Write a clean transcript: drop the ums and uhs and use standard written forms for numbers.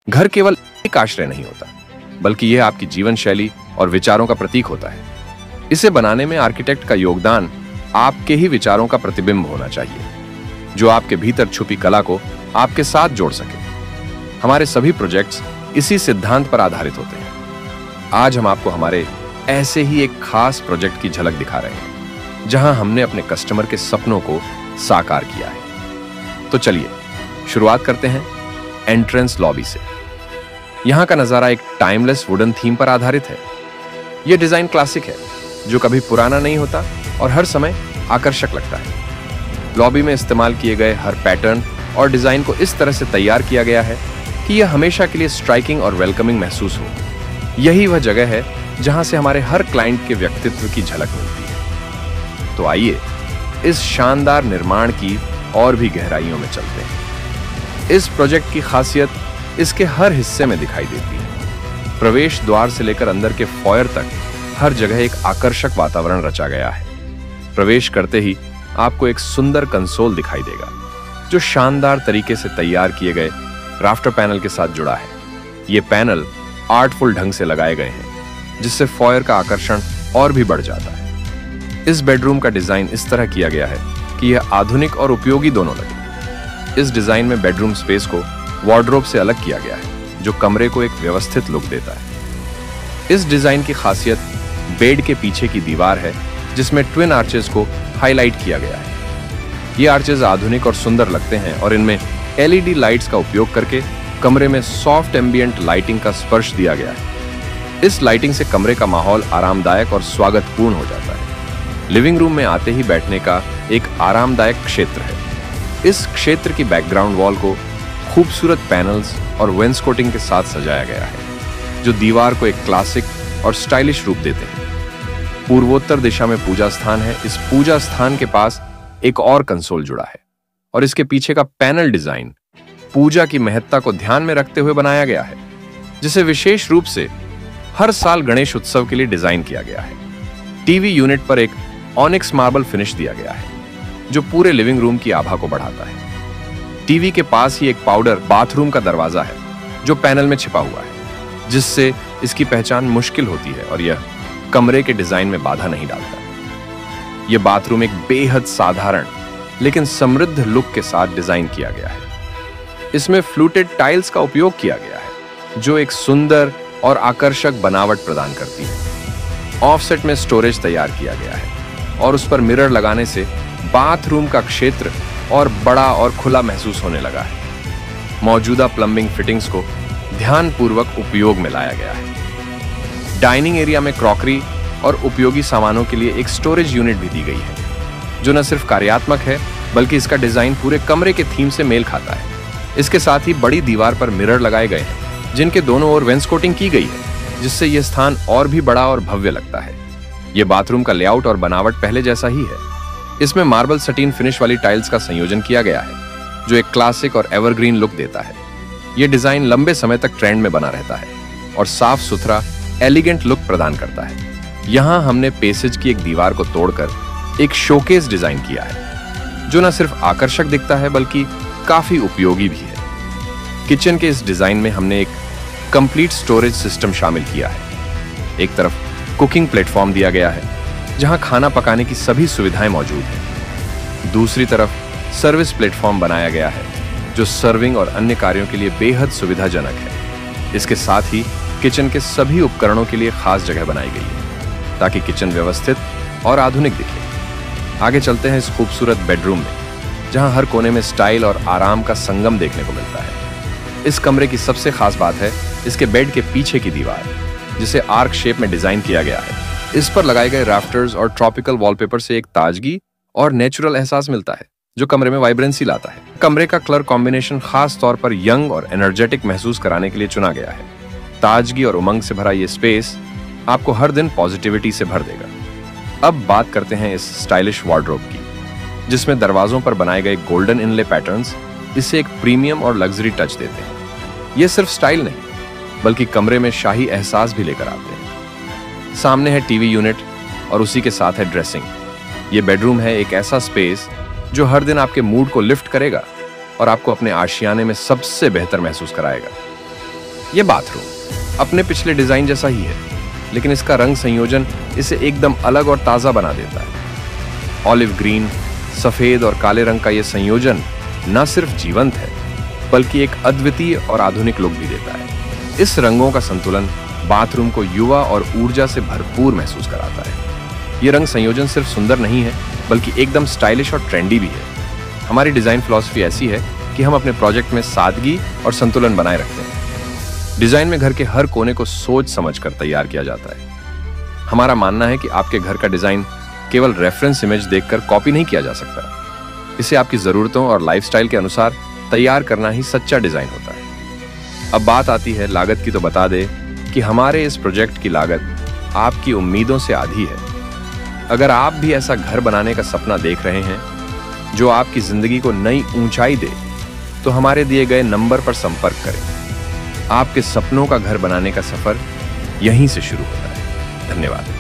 घर केवल एक आश्रय नहीं होता, बल्कि यह आपकी जीवन शैली और विचारों का प्रतीक होता है। इसे बनाने में आर्किटेक्ट का योगदान आपके ही विचारों का प्रतिबिंब होना चाहिए, जो आपके भीतर छुपी कला को आपके साथ जोड़ सके। हमारे सभी प्रोजेक्ट्स इसी सिद्धांत पर आधारित होते हैं। आज हम आपको हमारे ऐसे ही एक खास प्रोजेक्ट की झलक दिखा रहे हैं, जहां हमने अपने कस्टमर के सपनों को साकार किया है। तो चलिए शुरुआत करते हैं एंट्रेंस लॉबी से। यहां का नजारा एक टाइमलेस वुडन थीम पर आधारित है। यह डिजाइन क्लासिक है, जो कभी पुराना नहीं होता और हर समय आकर्षक लगता है। लॉबी में इस्तेमाल किए गए हर पैटर्न और डिजाइन को इस तरह से तैयार किया गया है कि यह हमेशा के लिए स्ट्राइकिंग और वेलकमिंग महसूस हो। यही वह जगह है जहां से हमारे हर क्लाइंट के व्यक्तित्व की झलक मिलती है। तो आइए इस शानदार निर्माण की और भी गहराइयों में चलते हैं। इस प्रोजेक्ट की खासियत इसके हर हिस्से में दिखाई देती है। प्रवेश द्वार से लेकर अंदर के फॉयर तक हर जगह एक आकर्षक वातावरण रचा गया है। प्रवेश करते ही आपको एक सुंदर कंसोल दिखाई देगा, जो शानदार तरीके से तैयार किए गए राफ्टर पैनल के साथ जुड़ा है। ये पैनल आर्टफुल ढंग से लगाए गए हैं, जिससे फॉयर का आकर्षण और भी बढ़ जाता है। इस बेडरूम का डिजाइन इस तरह किया गया है कि यह आधुनिक और उपयोगी दोनों लगे। इस डिजाइन में बेडरूम स्पेस को वार्डरोब से अलग किया गया है, जो कमरे को एक व्यवस्थित लुक देता है। इस डिजाइन की खासियत बेड के पीछे की दीवार है, जिसमें ट्विन आर्चेस को हाईलाइट किया गया है। ये आर्चेस आधुनिक और सुंदर लगते हैं और इनमें एलईडी लाइट्स का उपयोग करके कमरे में सॉफ्ट एम्बिएंट लाइटिंग का स्पर्श दिया गया है। इस लाइटिंग से कमरे का माहौल आरामदायक और स्वागतपूर्ण हो जाता है। लिविंग रूम में आते ही बैठने का एक आरामदायक क्षेत्र है। इस क्षेत्र की बैकग्राउंड वॉल को खूबसूरत पैनल्स और वेंसकोटिंग के साथ सजाया गया है, जो दीवार को एक क्लासिक और स्टाइलिश रूप देते हैं। पूर्वोत्तर दिशा में पूजा स्थान है। इस पूजा स्थान के पास एक और कंसोल जुड़ा है और इसके पीछे का पैनल डिजाइन पूजा की महत्ता को ध्यान में रखते हुए बनाया गया है, जिसे विशेष रूप से हर साल गणेश उत्सव के लिए डिजाइन किया गया है। टीवी यूनिट पर एक ऑनिक्स मार्बल फिनिश दिया गया है, जो पूरे लिविंग रूम की आभा को बढ़ाता है। टीवी के पास ही एक पाउडर बाथरूम का दरवाजा है, जो पैनल में छिपा हुआ है, जिससे इसकी पहचान मुश्किल होती है और यह कमरे के डिजाइन में बाधा नहीं डालता। यह बाथरूम एक बेहद साधारण लेकिन समृद्ध लुक के साथ डिजाइन किया गया है। इसमें फ्लूटेड टाइल्स का उपयोग किया गया है, जो एक सुंदर और आकर्षक बनावट प्रदान करती है। ऑफसेट में स्टोरेज तैयार किया गया है और उस पर मिरर लगाने से बाथरूम का क्षेत्र और बड़ा और खुला महसूस होने लगा है। मौजूदा प्लम्बिंग फिटिंग्स को ध्यानपूर्वक उपयोग में लाया गया है। डाइनिंग एरिया में क्रॉकरी और उपयोगी सामानों के लिए एक स्टोरेज यूनिट भी दी गई है, जो न सिर्फ कार्यात्मक है, बल्कि इसका डिजाइन पूरे कमरे के थीम से मेल खाता है। इसके साथ ही बड़ी दीवार पर मिरर लगाए गए हैं, जिनके दोनों ओर वेंसकोटिंग की गई है, जिससे यह स्थान और भी बड़ा और भव्य लगता है। यह बाथरूम का लेआउट और बनावट पहले जैसा ही है। इसमें मार्बल सटीन फिनिश वाली टाइल्स का संयोजन किया गया है, जो एक क्लासिक और एवरग्रीन लुक देता है। यह डिजाइन लंबे समय तक ट्रेंड में बना रहता है और साफ सुथरा एलिगेंट लुक प्रदान करता है। यहां हमने पेसेज की एक दीवार को तोड़कर एक शोकेस डिजाइन किया है, जो न सिर्फ आकर्षक दिखता है, बल्कि काफी उपयोगी भी है। किचन के इस डिजाइन में हमने एक कंप्लीट स्टोरेज सिस्टम शामिल किया है। एक तरफ कुकिंग प्लेटफॉर्म दिया गया है, जहां खाना पकाने की सभी सुविधाएं मौजूद हैं। दूसरी तरफ सर्विस प्लेटफॉर्म बनाया गया है, जो सर्विंग और अन्य कार्यों के लिए बेहद सुविधाजनक है। इसके साथ ही किचन के सभी उपकरणों के लिए खास जगह बनाई गई है, ताकि किचन व्यवस्थित और आधुनिक दिखे। आगे चलते हैं इस खूबसूरत बेडरूम में, जहां हर कोने में स्टाइल और आराम का संगम देखने को मिलता है। इस कमरे की सबसे खास बात है इसके बेड के पीछे की दीवार, जिसे आर्क शेप में डिजाइन किया गया है। इस पर लगाए गए राफ्टर्स और ट्रॉपिकल वॉलपेपर से एक ताजगी और नेचुरल एहसास मिलता है, जो कमरे में वाइब्रेंसी लाता है। कमरे का कलर कॉम्बिनेशन खास तौर पर यंग और एनर्जेटिक महसूस कराने के लिए चुना गया है। ताजगी और उमंग से भरा ये स्पेस आपको हर दिन पॉजिटिविटी से भर देगा। अब बात करते हैं इस स्टाइलिश वार्डरोब की, जिसमें दरवाजों पर बनाए गए गोल्डन इनले पैटर्न्स इसे एक प्रीमियम और लग्जरी टच देते हैं। ये सिर्फ स्टाइल नहीं, बल्कि कमरे में शाही एहसास भी लेकर आते हैं। सामने है टीवी यूनिट और उसी के साथ है ड्रेसिंग। ये बेडरूम है एक ऐसा स्पेस जो हर दिन आपके मूड को लिफ्ट करेगा और आपको अपने आशियाने में सबसे बेहतर महसूस कराएगा। ये बाथरूम अपने पिछले डिजाइन जैसा ही है, लेकिन इसका रंग संयोजन इसे एकदम अलग और ताजा बना देता है। ऑलिव ग्रीन, सफेद और काले रंग का यह संयोजन न सिर्फ जीवंत है, बल्कि एक अद्वितीय और आधुनिक लुक भी देता है। इस रंगों का संतुलन बाथरूम को युवा और ऊर्जा से भरपूर महसूस कराता है। यह रंग संयोजन सिर्फ सुंदर नहीं है, बल्कि एकदम स्टाइलिश और ट्रेंडी भी है। हमारी डिजाइन फिलॉसफी ऐसी है कि हम अपने प्रोजेक्ट में सादगी और संतुलन बनाए रखते हैं। डिजाइन में घर के हर कोने को सोच समझकर तैयार किया जाता है। हमारा मानना है कि आपके घर का डिजाइन केवल रेफरेंस इमेज देखकर कॉपी नहीं किया जा सकता। इसे आपकी जरूरतों और लाइफस्टाइल के अनुसार तैयार करना ही सच्चा डिजाइन होता है। अब बात आती है लागत की, तो बता दे कि हमारे इस प्रोजेक्ट की लागत आपकी उम्मीदों से आधी है। अगर आप भी ऐसा घर बनाने का सपना देख रहे हैं जो आपकी जिंदगी को नई ऊंचाई दे, तो हमारे दिए गए नंबर पर संपर्क करें। आपके सपनों का घर बनाने का सफर यहीं से शुरू होता है। धन्यवाद।